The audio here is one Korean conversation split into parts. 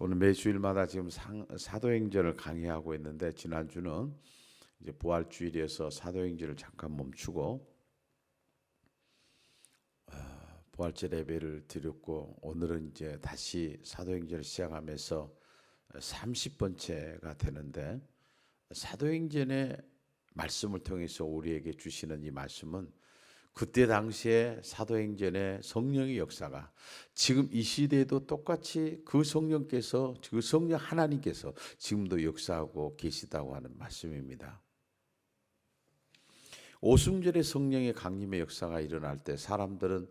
오늘 매주일마다 지금 사도행전을 강의하고 있는데, 지난주는 이제 부활주일이어서 사도행전을 잠깐 멈추고 부활절 예배를 드렸고, 오늘은 이제 다시 사도행전을 시작하면서 30번째가 되는데, 사도행전의 말씀을 통해서 우리에게 주시는 이 말씀은 그때 당시에 사도행전의 성령의 역사가 지금 이 시대에도 똑같이 그 성령 하나님께서 지금도 역사하고 계시다고 하는 말씀입니다. 오순절에 성령의 강림의 역사가 일어날 때 사람들은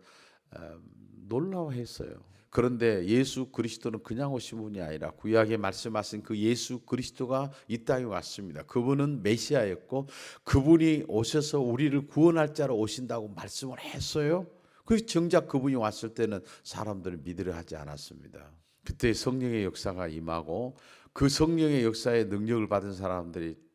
놀라워했어요. 그런데 예수 그리스도는 그냥 오신 분이 아니라 구약에 말씀하신 그 예수 그리스도가 이 땅에 왔습니다. 그분은 메시아였고 그분이 오셔서 우리를 구원할 자로 오신다고 말씀을 했어요. 그래서 정작 그분이 왔을 때는 사람들은 믿으려 하지 않았습니다. 그때 성령의 역사가 임하고 그 성령의 역사의 능력을 받은 사람들이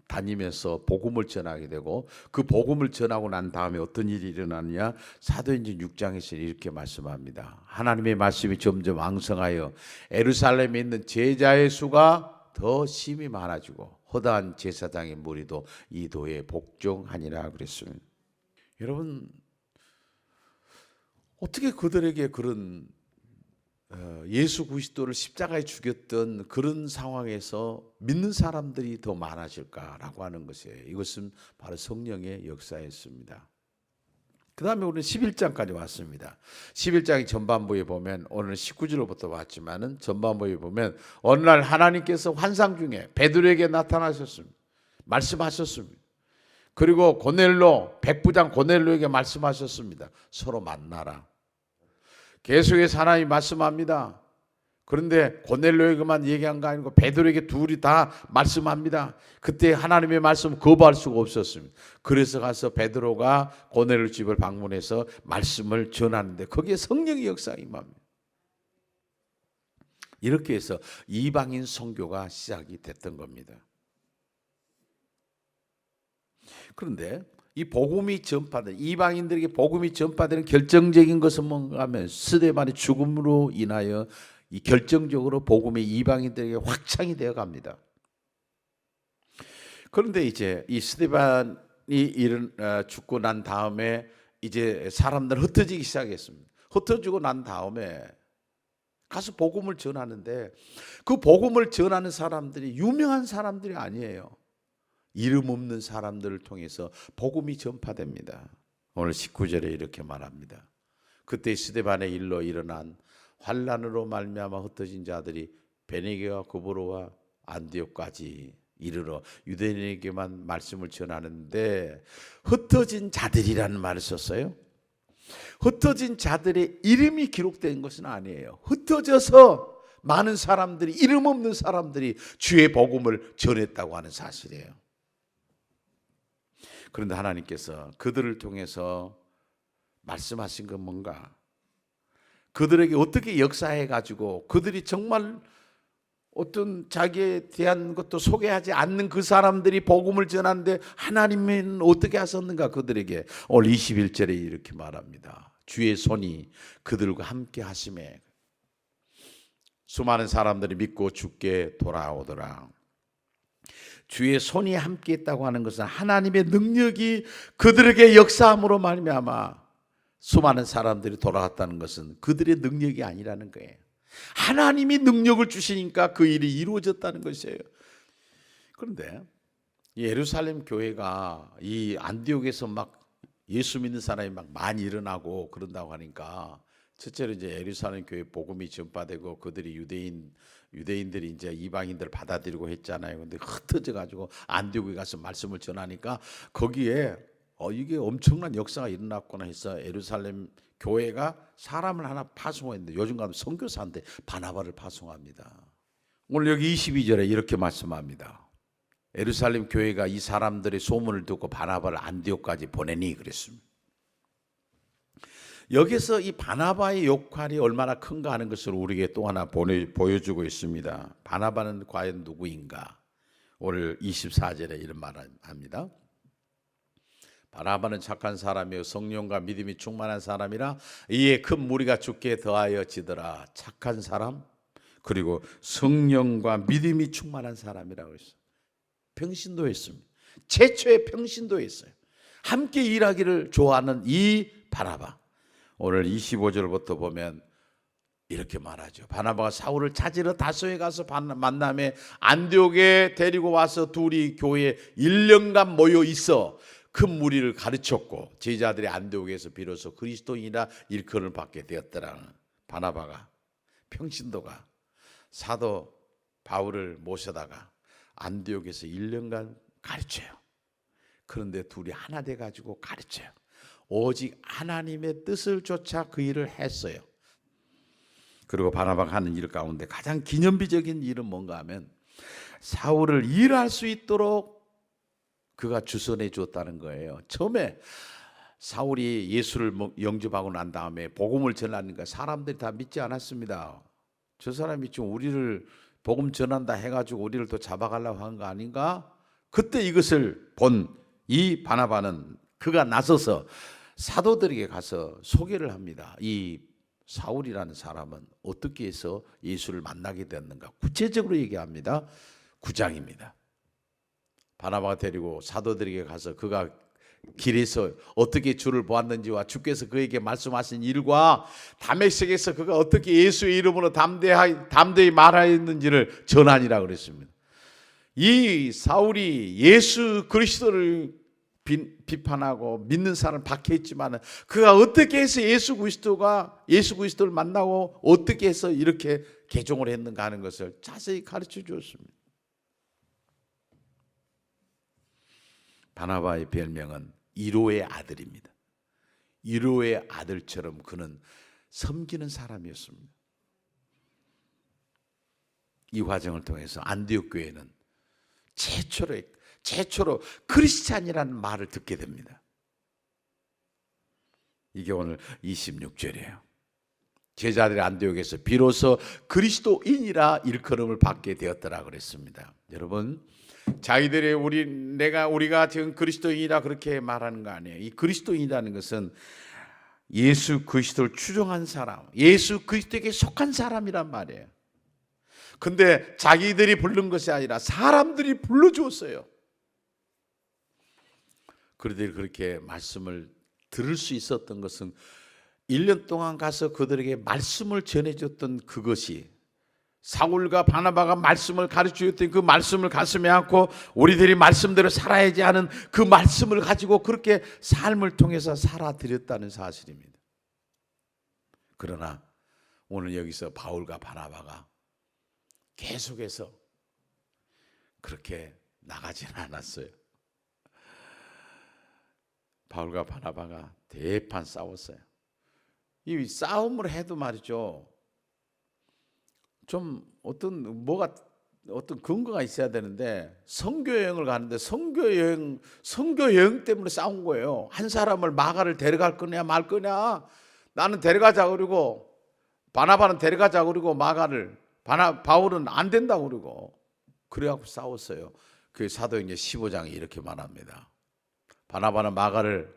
다니면서 복음을 전하게 되고, 그 복음을 전하고 난 다음에 어떤 일이 일어났냐? 사도행전 6장에서 이렇게 말씀합니다. 하나님의 말씀이 점점 왕성하여 예루살렘에 있는 제자의 수가 더 심히 많아지고 허다한 제사장의 무리도 이 도에 복종하니라 그랬습니다. 여러분, 어떻게 그들에게 그런 예수 그리스도를 십자가에 죽였던 그런 상황에서 믿는 사람들이 더 많아질까라고 하는 것이에요. 이것은 바로 성령의 역사였습니다. 그 다음에 우리는 11장까지 왔습니다. 11장의 전반부에 보면, 오늘 19절부터 왔지만은 전반부에 보면 어느 날 하나님께서 환상 중에 베드로에게 나타나셨습니다. 말씀하셨습니다. 그리고 백부장 고넬로에게 말씀하셨습니다. 서로 만나라. 계속해서 하나님이 말씀합니다. 그런데 고넬로에게만 얘기한 거 아니고 베드로에게 둘이 다 말씀합니다. 그때 하나님의 말씀 거부할 수가 없었습니다. 그래서 가서 베드로가 고넬로 집을 방문해서 말씀을 전하는데 거기에 성령의 역사가 임합니다. 이렇게 해서 이방인 선교가 시작이 됐던 겁니다. 그런데 이 복음이 전파된, 이방인들에게 복음이 전파되는 결정적인 것은 뭔가 하면 스데반의 죽음으로 인하여 이 결정적으로 복음이 이방인들에게 확장이 되어 갑니다. 그런데 이제 이 스데반이 죽고 난 다음에 이제 사람들 흩어지기 시작했습니다. 흩어지고 난 다음에 가서 복음을 전하는데, 그 복음을 전하는 사람들이 유명한 사람들이 아니에요. 이름 없는 사람들을 통해서 복음이 전파됩니다. 오늘 19절에 이렇게 말합니다. 그때 스데반의 일로 일어난 환난으로 말미암아 흩어진 자들이 베네게와 고브로와 안디옥까지 이르러 유대인에게만 말씀을 전하는데, 흩어진 자들이라는 말을 썼어요. 흩어진 자들의 이름이 기록된 것은 아니에요. 흩어져서 많은 사람들이, 이름 없는 사람들이 주의 복음을 전했다고 하는 사실이에요. 그런데 하나님께서 그들을 통해서 말씀하신 건 뭔가? 그들에게 어떻게 역사해가지고 그들이 정말 어떤 자기에 대한 것도 소개하지 않는 그 사람들이 복음을 전하는데 하나님은 어떻게 하셨는가? 그들에게 오늘 21절에 이렇게 말합니다. 주의 손이 그들과 함께 하심에 수많은 사람들이 믿고 주께 돌아오더라. 주의 손이 함께 있다고 하는 것은 하나님의 능력이 그들에게 역사함으로 말미암아 수많은 사람들이 돌아왔다는 것은 그들의 능력이 아니라는 거예요. 하나님이 능력을 주시니까 그 일이 이루어졌다는 것이에요. 그런데 예루살렘 교회가 이 안디옥에서 막 예수 믿는 사람이 막 많이 일어나고 그런다고 하니까, 첫째로 이제 예루살렘 교회 복음이 전파되고 그들이 유대인들이 이제 이방인들을 받아들이고 했잖아요. 근데 흩어져 가지고 안디옥에 가서 말씀을 전하니까 거기에 이게 엄청난 역사가 일어났구나 해서 예루살렘 교회가 사람을 하나 파송했는데, 요즘 가면 선교사인데 바나바를 파송합니다. 오늘 여기 22절에 이렇게 말씀합니다. 예루살렘 교회가 이 사람들의 소문을 듣고 바나바를 안디옥까지 보내니 그랬습니다. 여기서 이 바나바의 역할이 얼마나 큰가 하는 것을 우리에게 또 하나 보여주고 있습니다. 바나바는 과연 누구인가? 오늘 24절에 이런 말을 합니다. 바나바는 착한 사람이요 성령과 믿음이 충만한 사람이라 이에 큰 무리가 주께 더하여 지더라. 착한 사람? 그리고 성령과 믿음이 충만한 사람이라고 했어요. 평신도 했습니다. 최초의 평신도 했어요. 함께 일하기를 좋아하는 이 바나바. 오늘 25절부터 보면 이렇게 말하죠. 바나바가 사울을 찾으러 다소에 가서 만남에 안디옥에 데리고 와서 둘이 교회에 1년간 모여 있어 큰 무리를 가르쳤고 제자들이 안디옥에서 비로소 그리스도인이라 일컬음을 받게 되었더라. 바나바가 평신도가 사도 바울을 모셔다가 안디옥에서 1년간 가르쳐요. 그런데 둘이 하나 돼 가지고 가르쳐요. 오직 하나님의 뜻을 쫓아 그 일을 했어요. 그리고 바나바가 하는 일 가운데 가장 기념비적인 일은 뭔가 하면 사울을 일할 수 있도록 그가 주선해 주었다는 거예요. 처음에 사울이 예수를 영접하고 난 다음에 복음을 전하니까 사람들이 다 믿지 않았습니다. 저 사람이 지금 우리를 복음 전한다 해가지고 우리를 또 잡아가려고 한 거 아닌가? 그때 이것을 본 이 바나바는 그가 나서서 사도들에게 가서 소개를 합니다. 이 사울이라는 사람은 어떻게 해서 예수를 만나게 되었는가 구체적으로 얘기합니다. 9장입니다. 바나바가 데리고 사도들에게 가서 그가 길에서 어떻게 주를 보았는지와 주께서 그에게 말씀하신 일과 다메섹에서 그가 어떻게 예수의 이름으로 담대히 말하였는지를 전하니라 그랬습니다. 이 사울이 예수 그리스도를 비판하고 믿는 사람을 박해했지만 그가 어떻게 해서 예수 그리스도를 만나고 어떻게 해서 이렇게 개종을 했는가 하는 것을 자세히 가르쳐 주었습니다. 바나바의 별명은 1호의 아들입니다. 1호의 아들처럼 그는 섬기는 사람이었습니다. 이 과정을 통해서 안디옥 교회는 최초로 크리스찬이라는 말을 듣게 됩니다. 이게 오늘 26절이에요. 제자들이 안디옥에서 비로소 그리스도인이라 일컬음을 받게 되었더라 그랬습니다. 여러분, 자기들이 우리가 지금 그리스도인이라 그렇게 말하는 거 아니에요. 이 그리스도인이라는 것은 예수 그리스도를 추종한 사람, 예수 그리스도에게 속한 사람이란 말이에요. 근데 자기들이 부른 것이 아니라 사람들이 불러주었어요. 그들이 그렇게 말씀을 들을 수 있었던 것은 1년 동안 가서 그들에게 말씀을 전해줬던 그것이 사울과 바나바가 말씀을 가르쳐줬던 그 말씀을 가슴에 안고 우리들이 말씀대로 살아야지 하는 그 말씀을 가지고 그렇게 삶을 통해서 살아드렸다는 사실입니다. 그러나 오늘 여기서 바울과 바나바가 계속해서 그렇게 나가지는 않았어요. 바울과 바나바가 대판 싸웠어요. 이 싸움을 해도 말이죠. 좀 어떤 근거가 있어야 되는데 선교 여행을 가는데 선교 여행 때문에 싸운 거예요. 한 사람을 마가를 데려갈 거냐 말 거냐. 나는 데려가자 그러고 바나바는 데려가자 그러고 바울은 안 된다고 그러고 그래갖고 싸웠어요. 그 사도행전 15장에 이렇게 말합니다. 바나바는 마가를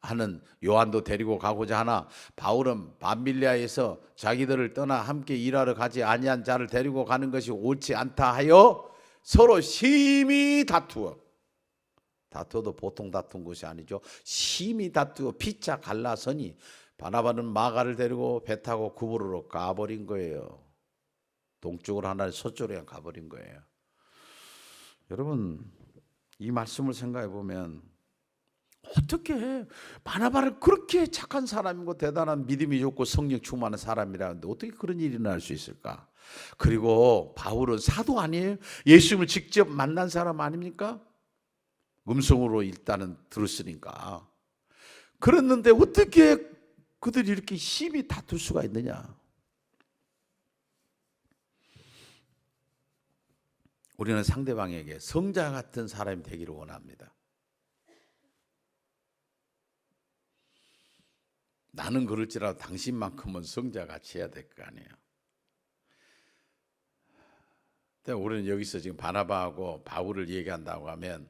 하는 요한도 데리고 가고자 하나 바울은 밤밀리아에서 자기들을 떠나 함께 일하러 가지 아니한 자를 데리고 가는 것이 옳지 않다 하여 서로 심히 다투어도 보통 다툰 것이 아니죠. 심히 다투어 피차 갈라서니 바나바는 마가를 데리고 배 타고 구브로로 가버린 거예요. 동쪽으로 하나 서쪽으로 가버린 거예요. 여러분, 이 말씀을 생각해 보면 어떻게 바나바를 그렇게 착한 사람이고 대단한 믿음이 좋고 성령 충만한 사람이라는데 어떻게 그런 일이 일어날 수 있을까? 그리고 바울은 사도 아니에요? 예수님을 직접 만난 사람 아닙니까? 음성으로 일단은 들었으니까. 그랬는데 어떻게 그들이 이렇게 심히 다툴 수가 있느냐? 우리는 상대방에게 성자 같은 사람이 되기를 원합니다. 나는 그럴지라도 당신만큼은 성자같이 해야 될 거 아니에요. 근데 우리는 여기서 지금 바나바하고 바울을 얘기한다고 하면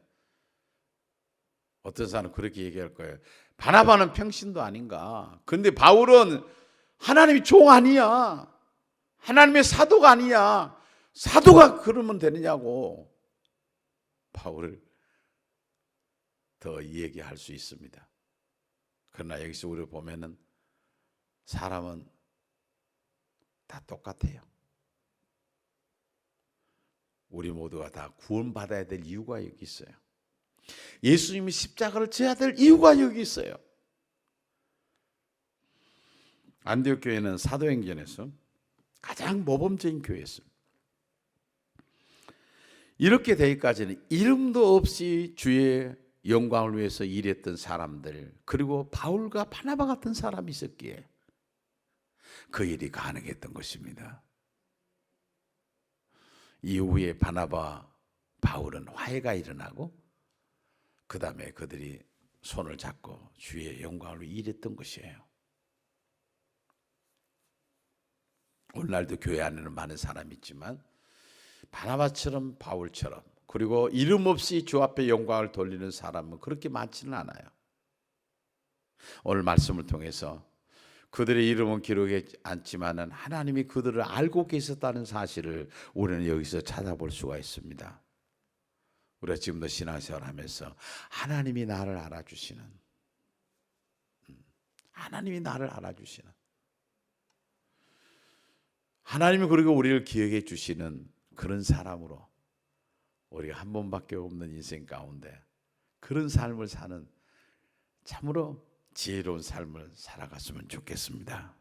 어떤 사람은 그렇게 얘기할 거예요. 바나바는 평신도 아닌가? 근데 바울은 하나님의 종 아니야. 하나님의 사도가 아니냐. 사도가 그러면 되느냐고 바울을 더 얘기할 수 있습니다. 그러나 여기서 우리 보면은 사람은 다 똑같아요. 우리 모두가 다 구원받아야 될 이유가 여기 있어요. 예수님이 십자가를 져야 될 이유가 여기 있어요. 안디옥 교회는 사도행전에서 가장 모범적인 교회였습니다. 이렇게 되기까지는 이름도 없이 주의 영광을 위해서 일했던 사람들, 그리고 바울과 바나바 같은 사람이 있었기에 그 일이 가능했던 것입니다. 이후에 바나바, 바울은 화해가 일어나고 그 다음에 그들이 손을 잡고 주의 영광을 위해 일했던 것이에요. 오늘날도 교회 안에는 많은 사람이 있지만 바나바처럼 바울처럼 그리고 이름 없이 주 앞에 영광을 돌리는 사람은 그렇게 많지는 않아요. 오늘 말씀을 통해서 그들의 이름은 기록하지 않지만은 하나님이 그들을 알고 계셨다는 사실을 우리는 여기서 찾아볼 수가 있습니다. 우리가 지금도 신앙생활 하면서 하나님이 나를 알아주시는, 하나님이 나를 알아주시는, 하나님이 그리고 우리를 기억해 주시는 그런 사람으로 우리가 한 번밖에 없는 인생 가운데 그런 삶을 사는 참으로 지혜로운 삶을 살아갔으면 좋겠습니다.